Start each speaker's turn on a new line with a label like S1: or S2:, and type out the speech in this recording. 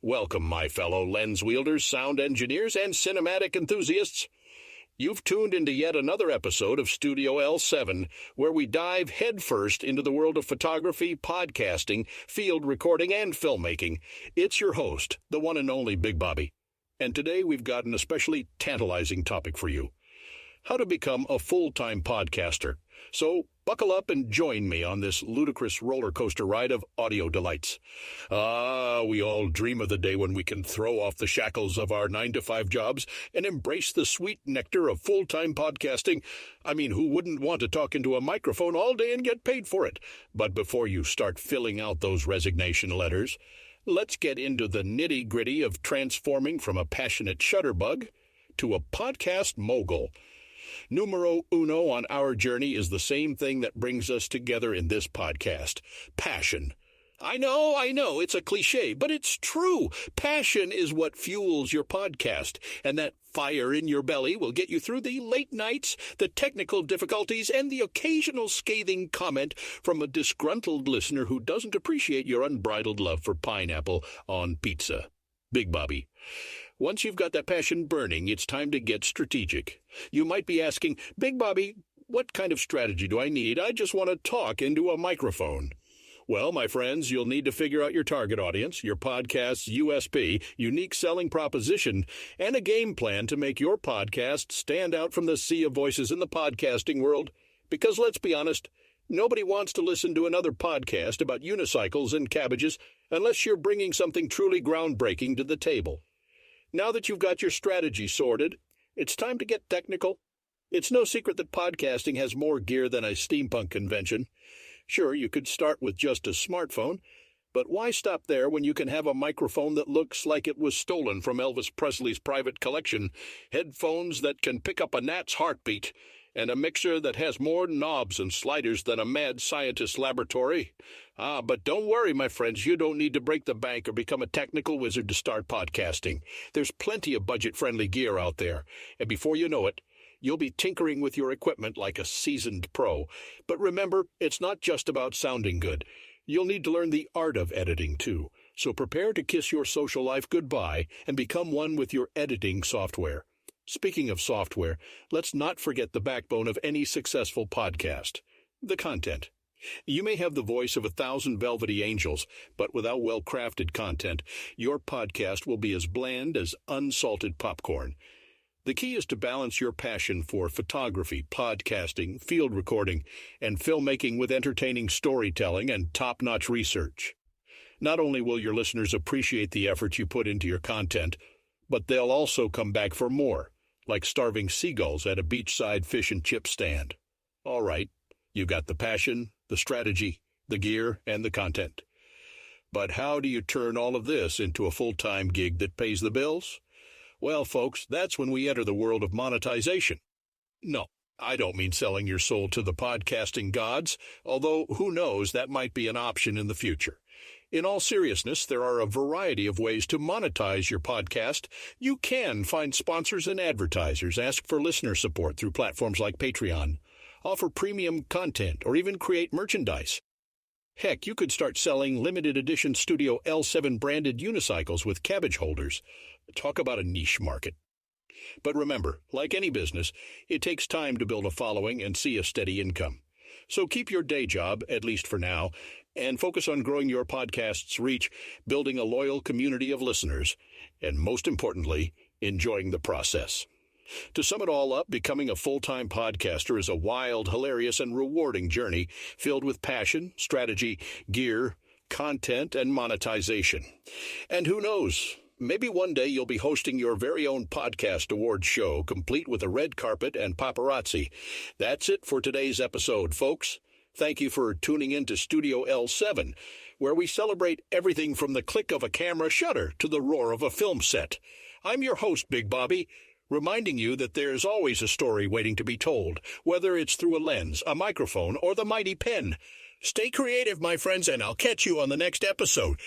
S1: Welcome, my fellow lens wielders, sound engineers, and cinematic enthusiasts. You've tuned into yet another episode of Studio L7, where we dive headfirst into the world of photography, podcasting, field recording, and filmmaking. It's your host, the one and only Bigbobby. And today we've got an especially tantalizing topic for you: how to become a full-time podcaster. So buckle up and join me on this ludicrous roller coaster ride of audio delights. We all dream of the day when we can throw off the shackles of our 9-to-5 jobs and embrace the sweet nectar of full-time podcasting. I mean, who wouldn't want to talk into a microphone all day and get paid for it? But before you start filling out those resignation letters, let's get into the nitty-gritty of transforming from a passionate shutterbug to a podcast mogul. Numero uno on our journey is the same thing that brings us together in this podcast: passion. I know, it's a cliche, but it's true. Passion is what fuels your podcast, and that fire in your belly will get you through the late nights, the technical difficulties, and the occasional scathing comment from a disgruntled listener who doesn't appreciate your unbridled love for pineapple on pizza. Bigbobby. Once you've got that passion burning, it's time to get strategic. You might be asking, Bigbobby, what kind of strategy do I need? I just want to talk into a microphone. Well, my friends, you'll need to figure out your target audience, your podcast's USP, unique selling proposition, and a game plan to make your podcast stand out from the sea of voices in the podcasting world. Because let's be honest, nobody wants to listen to another podcast about unicycles and cabbages unless you're bringing something truly groundbreaking to the table. Now that you've got your strategy sorted, it's time to get technical. It's no secret that podcasting has more gear than a steampunk convention. Sure, you could start with just a smartphone, but why stop there when you can have a microphone that looks like it was stolen from Elvis Presley's private collection, headphones that can pick up a gnat's heartbeat, and a mixer that has more knobs and sliders than a mad scientist's laboratory? But don't worry, my friends, you don't need to break the bank or become a technical wizard to start podcasting. There's plenty of budget-friendly gear out there, and before you know it, you'll be tinkering with your equipment like a seasoned pro. But remember, it's not just about sounding good. You'll need to learn the art of editing, too. So prepare to kiss your social life goodbye and become one with your editing software. Speaking of software, let's not forget the backbone of any successful podcast: the content. You may have the voice of 1,000 velvety angels, but without well-crafted content, your podcast will be as bland as unsalted popcorn. The key is to balance your passion for photography, podcasting, field recording, and filmmaking with entertaining storytelling and top-notch research. Not only will your listeners appreciate the effort you put into your content, but they'll also come back for more, like starving seagulls at a beachside fish and chip stand. All right, you've got the passion, the strategy, the gear, and the content. But how do you turn all of this into a full-time gig that pays the bills? Well, folks, that's when we enter the world of monetization. No, I don't mean selling your soul to the podcasting gods, although who knows, that might be an option in the future. In all seriousness, there are a variety of ways to monetize your podcast. You can find sponsors and advertisers, ask for listener support through platforms like Patreon, offer premium content, or even create merchandise. Heck, you could start selling limited edition Studio L7 branded unicycles with cabbage holders. Talk about a niche market. But remember, like any business, it takes time to build a following and see a steady income. So keep your day job, at least for now, and focus on growing your podcast's reach, building a loyal community of listeners, and most importantly, enjoying the process. To sum it all up, becoming a full-time podcaster is a wild, hilarious, and rewarding journey filled with passion, strategy, gear, content, and monetization. And who knows, maybe one day you'll be hosting your very own podcast award show, complete with a red carpet and paparazzi. That's it for today's episode, folks. Thank you for tuning in to Studio L7, where we celebrate everything from the click of a camera shutter to the roar of a film set. I'm your host, Bigbobby, reminding you that there's always a story waiting to be told, whether it's through a lens, a microphone, or the mighty pen. Stay creative, my friends, and I'll catch you on the next episode.